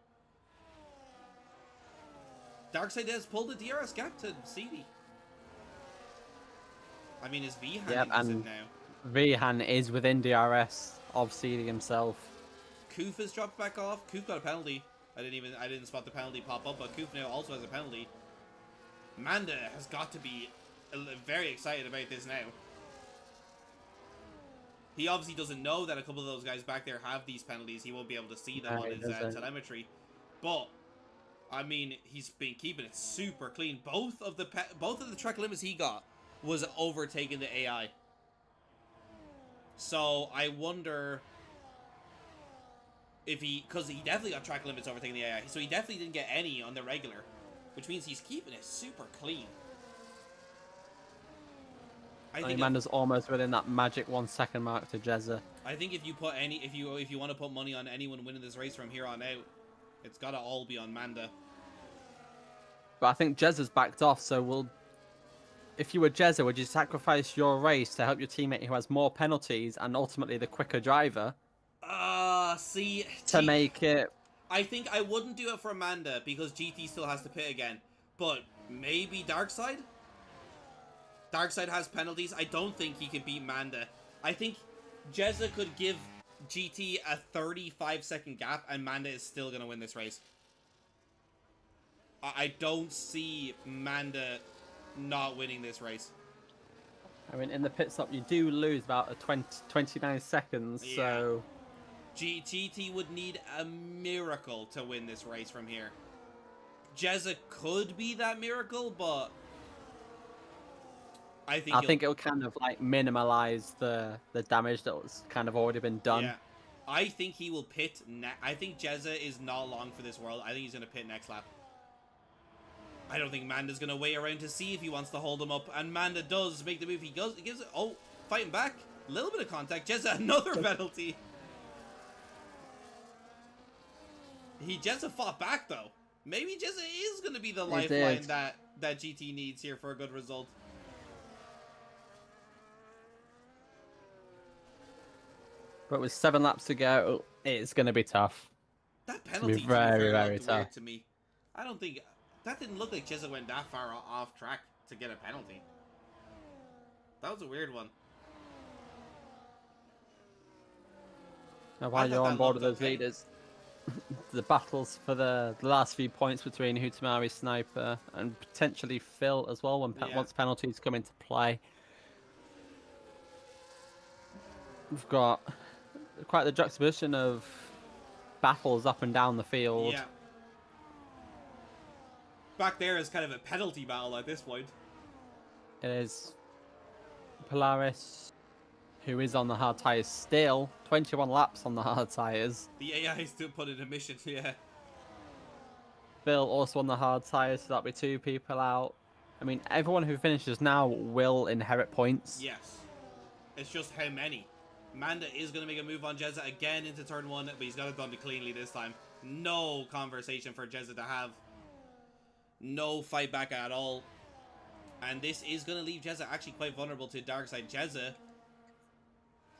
Darkseid has pulled the DRS gap to CD. I mean, is Vihan interested now? Vihan is within DRS of CD himself. Koof has dropped back off. Koof got a penalty. I didn't spot the penalty pop up, but Koof now also has a penalty. Manda has got to be very excited about this now. He obviously doesn't know that a couple of those guys back there have these penalties. He won't be able to see them on his telemetry. But I mean, he's been keeping it super clean. Both of the track limits he got was overtaking the AI. So I wonder if because he definitely got track limits overtaking the AI. So he definitely didn't get any on the regular, which means he's keeping it super clean. I think Amanda's almost within that magic 1 second mark to Jezza. I think if you put if you want to put money on anyone winning this race from here on out, it's gotta all be on Manda. But I think Jezza's backed off, so if you were Jezza, would you sacrifice your race to help your teammate who has more penalties and ultimately the quicker driver? To make it... I think I wouldn't do it for Manda because GT still has to pit again. But maybe Darkseid? Darkseid has penalties. I don't think he can beat Manda. I think Jezza could give GT a 35-second gap and Manda is still going to win this race. I don't see Manda not winning this race. I mean, in the pit stop, you do lose about 29 seconds, yeah. So... GT would need a miracle to win this race from here. Jezza could be that miracle, but... I think it'll kind of like minimalize the damage that was kind of already been done. Yeah. I think he will pit. I think Jezza is not long for this world. I think he's going to pit next lap. I don't think Manda's going to wait around to see if he wants to hold him up. And Manda does make the move. He gives it. Oh, fighting back. A little bit of contact. Jezza, another penalty. Jezza fought back, though. Maybe Jezza is going to be the lifeline that GT needs here for a good result. But with 7 laps to go, it's going to be tough. That penalty very, very tough to me. I don't think that didn't look like Jezza went that far off track to get a penalty. That was a weird one. Now, while you're on board with those leaders, the battles for the last few points between Hutamari, Sniper, and potentially Phil as well once penalties come into play. We've got quite the juxtaposition of battles up and down the field. Yeah. Back there is kind of a penalty battle at this point. It is Polaris, who is on the hard tyres still. 21 laps on the hard tyres. The AI still put in a mission, yeah. Phil also on the hard tyres, so that'll be 2 people out. I mean, everyone who finishes now will inherit points. Yes. It's just how many. Manda is going to make a move on Jezza again into turn 1, but he's got it done cleanly this time. No conversation for Jezza to have. No fight back at all. And this is going to leave Jezza actually quite vulnerable to Darkseid. Jezza...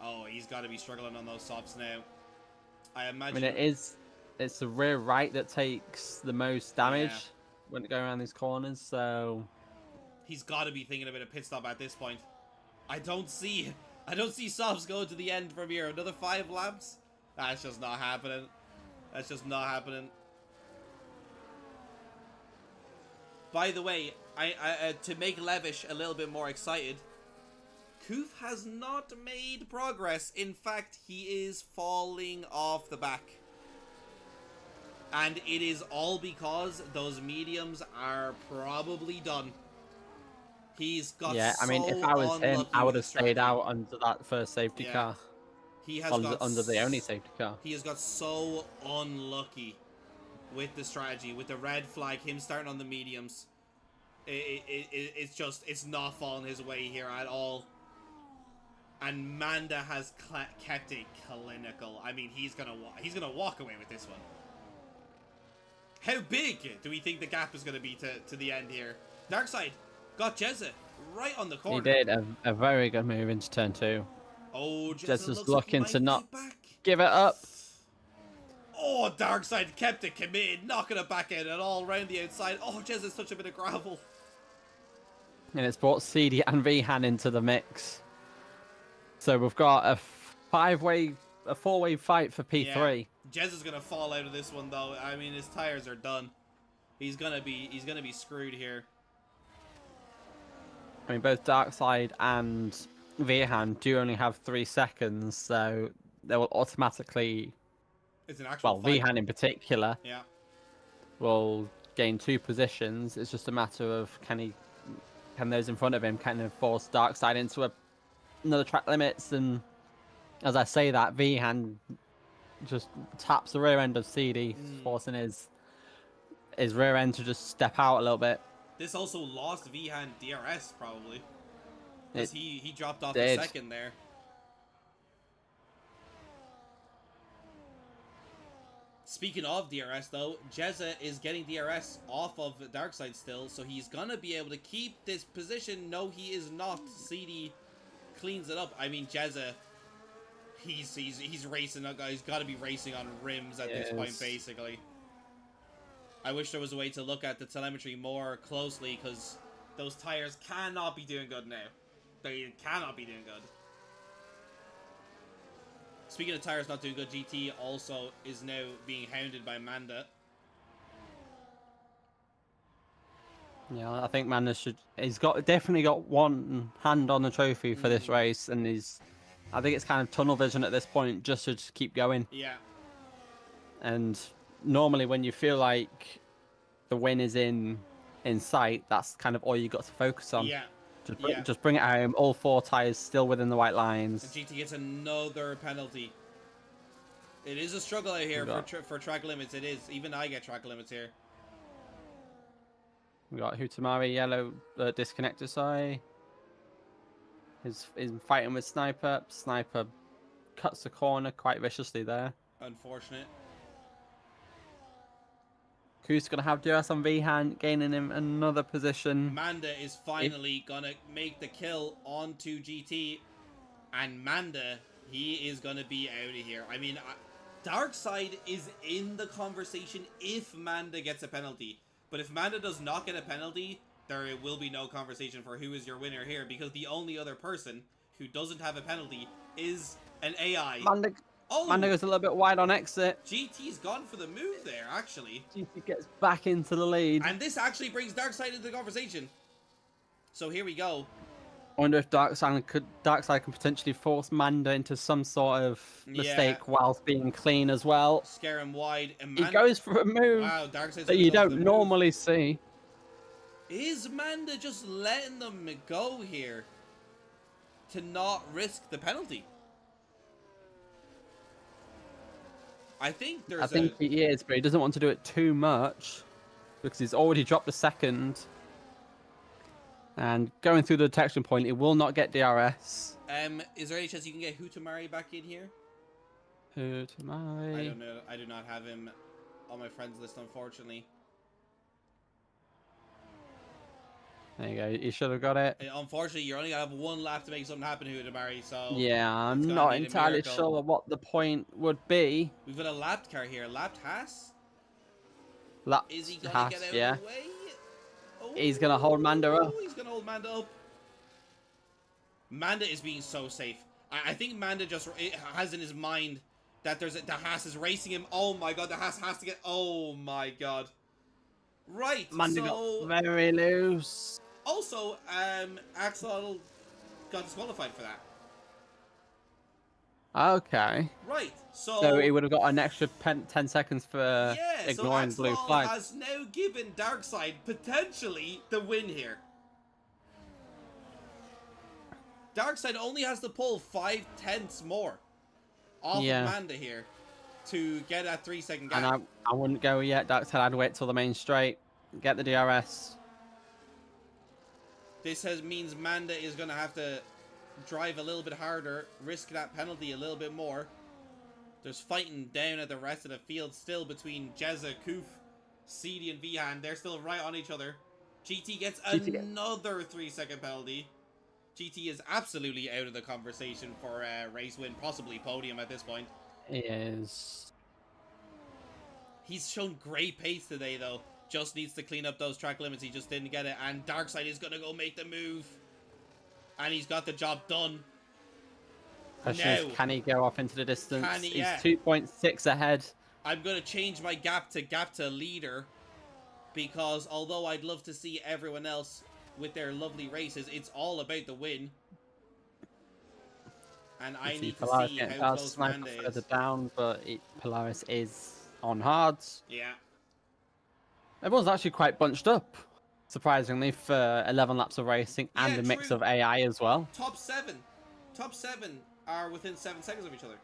Oh, he's got to be struggling on those softs now. I imagine... I mean, it's the rear right that takes the most damage when it goes around these corners, so... He's got to be thinking about a pit stop at this point. I don't see softs going to the end from here. Another 5 laps? That's just not happening. That's just not happening. By the way, to make Levish a little bit more excited, Koof has not made progress. In fact, he is falling off the back. And it is all because those mediums are probably done. He's got I mean, if I was him, I would have stayed out under that first safety car. He has under the only safety car. He has got so unlucky with the strategy, with the red flag, him starting on the mediums. It's not falling his way here at all. And Manda has kept it clinical. I mean, he's gonna walk away with this one. How big do we think the gap is going to be to the end here? Darkseid got Jezza right on the corner. He did a very good move into turn 2. Oh, Jezza Just looks looking like he to might not fight back. give it up. Oh, Darkseid kept it committed, knocking it back out and all around the outside. Oh, Jezza's touched a bit of gravel. And it's brought CD and Vihan into the mix. So we've got a four-way fight for P3. Yeah. Jezza's gonna fall out of this one though. I mean, his tires are done. He's gonna be screwed here. I mean, both Darkseid and Vihan do only have 3 seconds, so they will automatically. It's an actual fight. Vihan in particular. Yeah. Will gain 2 positions. It's just a matter of can those in front of him kind of force Darkseid into another track limits, and as I say that, Vihan just taps the rear end of CD, forcing his rear end to just step out a little bit. This also lost Vihan DRS probably, because he dropped off a second there. Speaking of DRS though, Jezza is getting DRS off of Darkseid still, so he's gonna be able to keep this position. No, he is not. CD cleans it up. I mean, Jezza, he's racing. He's got to be racing on rims at this point, basically. I wish there was a way to look at the telemetry more closely, because those tires cannot be doing good now. They cannot be doing good. Speaking of tires not doing good, GT also is now being hounded by Manda. Yeah, I think Manda he's definitely got one hand on the trophy for this race, and I think it's kind of tunnel vision at this point, just to keep going. Yeah. And normally when you feel like the win is in sight, that's kind of all you got to focus on. Yeah. Just bring it home. All 4 tires still within the white lines. And GT gets another penalty. It is a struggle out here for track limits. It is. Even I get track limits here. We got Hutamari yellow disconnector. Sorry. He's fighting with Sniper. Sniper cuts the corner quite viciously there. Unfortunate. Who's going to have DRS on Vihan, gaining him another position. Manda is finally going to make the kill onto GT. And Manda, he is going to be out of here. I mean, Darkseid is in the conversation if Manda gets a penalty. But if Manda does not get a penalty, there will be no conversation for who is your winner here. Because the only other person who doesn't have a penalty is an AI. Manda goes a little bit wide on exit. GT's gone for the move there, actually. GT gets back into the lead. And this actually brings Darkseid into the conversation. So here we go. I wonder if Darkseid can potentially force Manda into some sort of mistake whilst being clean as well. Scare him wide. And he goes for a move that you don't normally see. Is Manda just letting them go here to not risk the penalty? I think he is, but he doesn't want to do it too much because he's already dropped a second. And going through the detection point, it will not get DRS. Is there any chance you can get Hutamari back in here? Hutamari. I don't know. I do not have him on my friends list, unfortunately. There you go. You should have got it. Unfortunately, you're only gonna have 1 lap to make something happen, Hutamari. So yeah, I'm not entirely sure what the point would be. We've got a lapped car here. Lapped Haas. Is he gonna get out of the way? Oh, he's gonna hold Manda up. He's gonna hold Manda up. Manda is being so safe. I think Manda just has in his mind that the Haas is racing him. Oh my god, the Haas has to get. Oh my god. Right. Manda got very loose. Also, Axel got disqualified for that. Okay. Right. So he would have got an extra 10 seconds for ignoring so blue flag. has now given Darkseid potentially the win here. Darkseid only has to pull 5/10 more off of Manda here to get that 3-second gap. And I wouldn't go yet. Darkseid, I'd wait till the main straight, get the DRS. This means Manda is going to have to drive a little bit harder, risk that penalty a little bit more. There's fighting down at the rest of the field still between Jezza, Koof, CD and Vihan, they're still right on each other. GT gets GT another 3-second penalty. GT is absolutely out of the conversation for a race win, possibly podium at this point. is. He's shown great pace today, though. Just needs to clean up those track limits. He just didn't get it. And Darkseid is going to go make the move. And he's got the job done. Question is, can he go off into the distance? Can he, He's yeah. 2.6 ahead. I'm going to change my gap to leader. Because although I'd love to see everyone else with their lovely races, it's all about the win. And I need to see how close Manda is. Further down, but Polaris is on hards. Yeah. Everyone's actually quite bunched up, surprisingly, for 11 laps of racing and a mix of AI as well. Top 7 are within 7 seconds of each other.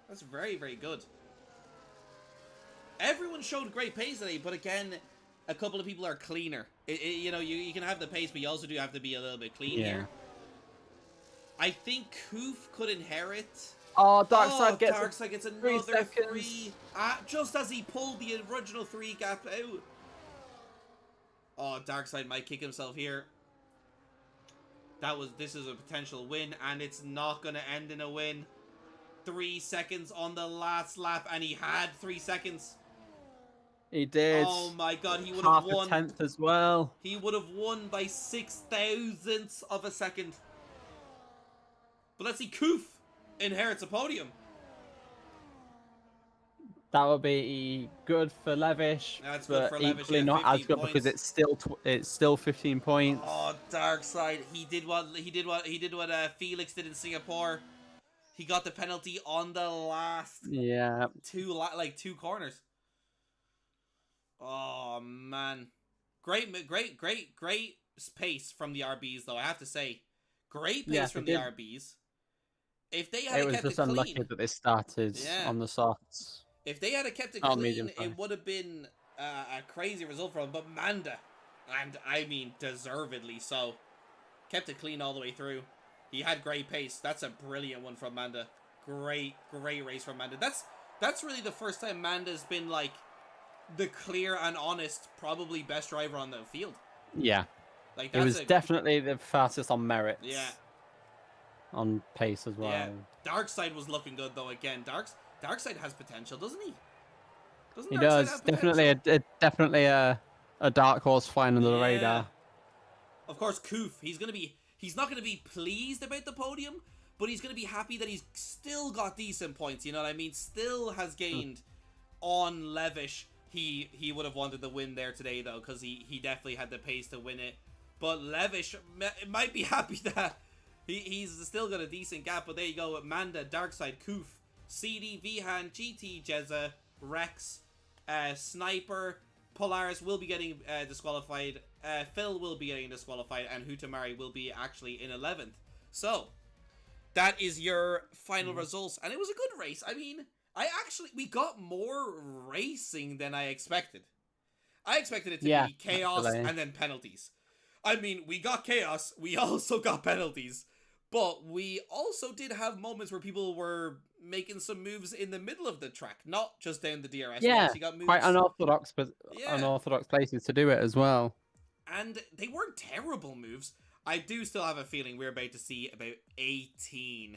That's very, very good. Everyone showed great pace today, but again, a couple of people are cleaner. You know, you can have the pace, but you also do have to be a little bit clean here. I think Koof could inherit. Oh, Darkseid gets another 3. Just as he pulled the original 3 gap out. Oh, Darkseid might kick himself here. This is a potential win, and it's not going to end in a win. 3 seconds on the last lap, and he had 3 seconds. He did. Oh my god, he would have won. Half a tenth as well. He would have won by 6,000ths of a second. But let's see, Koof inherits a podium. That would be good for Levish, That's but good for Levish, equally not as good because it's still 15 points. Oh, Darkseid, he did what Felix did in Singapore. He got the penalty on the last two corners. Oh man, great pace from the RBs though. I have to say, great pace from the RBs. If they had kept it clean, it was just unlucky that they started on the softs. If they had kept it clean, it would have been a crazy result for them. But Manda, and I mean deservedly so, kept it clean all the way through. He had great pace. That's a brilliant one from Manda. Great race from Manda. That's really the first time Manda's been like the clear and honest, probably best driver on the field. Yeah. Like it was definitely the fastest on merits. Yeah. On pace as well. Yeah. Darkseid was looking good though. Again, Darkseid has potential, doesn't he? He does. Definitely a dark horse flying under the radar. Of course, Koof. He's not gonna be pleased about the podium, but he's gonna be happy that he's still got decent points. You know what I mean? Still has gained on Levish. He would have wanted the win there today though, because he definitely had the pace to win it. But Levish might be happy that he's still got a decent gap. But there you go with Manda, Darkseid, Koof, CD, Vihan, GT, Jezza, Rex, Sniper, Polaris will be getting disqualified. Phil will be getting disqualified, and Hutamari will be actually in 11th. So that is your final results, and it was a good race. I mean, we got more racing than I expected. I expected it to be chaos and then penalties. I mean, we got chaos, we also got penalties, but we also did have moments where people were making some moves in the middle of the track, not just down the DRS. Yeah, got moves. Quite unorthodox, but unorthodox places to do it as well. And they weren't terrible moves. I do still have a feeling we're about to see about 18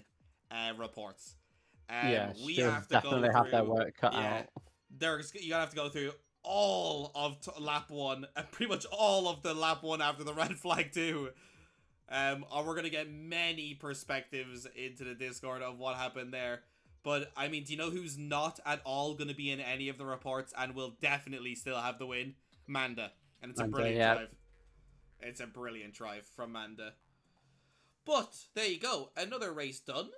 reports. We have to definitely have their work cut out. You're gonna have to go through all of lap 1 and pretty much all of the lap 1 after the red flag too. Or we're gonna get many perspectives into the Discord of what happened there. But I mean, do you know who's not at all gonna be in any of the reports and will definitely still have the win? Manda, and it's a brilliant drive. It's a brilliant drive from Manda. But there you go, another race done.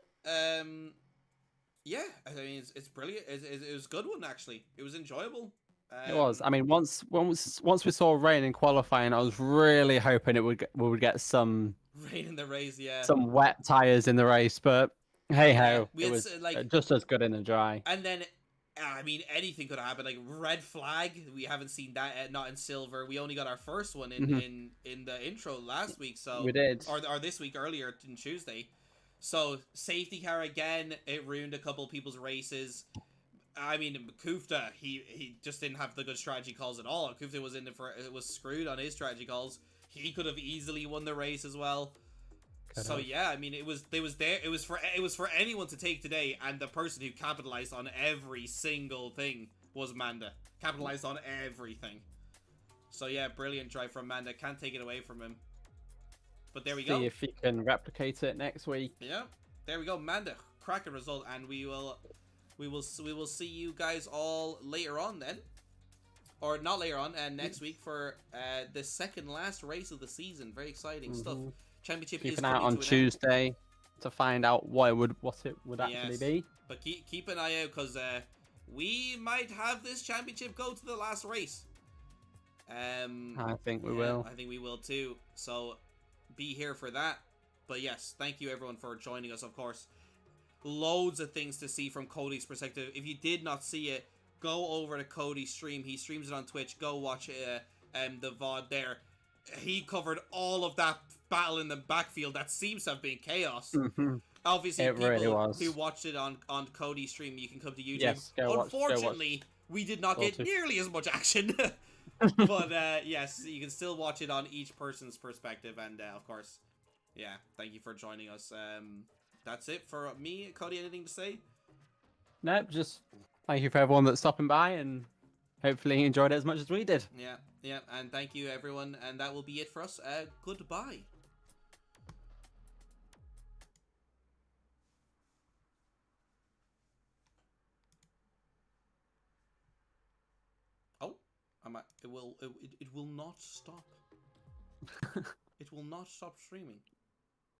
Yeah, I mean it's brilliant. It was a good one actually. It was enjoyable. It was. I mean, once we saw rain in qualifying, I was really hoping we would get some rain in the race. Yeah, some wet tires in the race. But hey ho, it was just as good in the dry. And then, I mean, anything could happen. Like red flag, we haven't seen that. Not in silver. We only got our first one in the intro last week. So we did, or this week earlier in Tuesday. So safety car again, it ruined a couple people's races. I mean, Kufta, he just didn't have the good strategy calls at all. Kufta was was screwed on his strategy calls. He could have easily won the race as well. So yeah, I mean, it was for anyone to take today, and the person who capitalized on every single thing was Manda. Capitalized on everything. So yeah, brilliant drive from Manda. Can't take it away from him. But there we go. See if he can replicate it next week. Yeah, there we go, Manda. Cracking result, and we will see you guys all later on then, or not later on, and next week for the second last race of the season. Very exciting stuff. Championship Keep is an eye coming on to an Tuesday to find out what it would actually be. But keep an eye out, because we might have this championship go to the last race. I think we will. I think we will too. So be here for that. But yes, thank you everyone for joining us. Of course, loads of things to see from Cody's perspective. If you did not see it, go over to Cody's stream. He streams it on Twitch. Go watch the VOD there. He covered all of that battle in the backfield that seems to have been chaos. Obviously, it people really who watched it on Cody's stream, you can come to YouTube. Yes, Unfortunately, we did not get nearly as much action. But yes, you can still watch it on each person's perspective. And of course, yeah, thank you for joining us. That's it for me. Cody, anything to say? Nope, just thank you for everyone that's stopping by, and hopefully you enjoyed it as much as we did. Yeah, and thank you everyone, and that will be it for us. Goodbye. Oh, it will not stop. It will not stop streaming.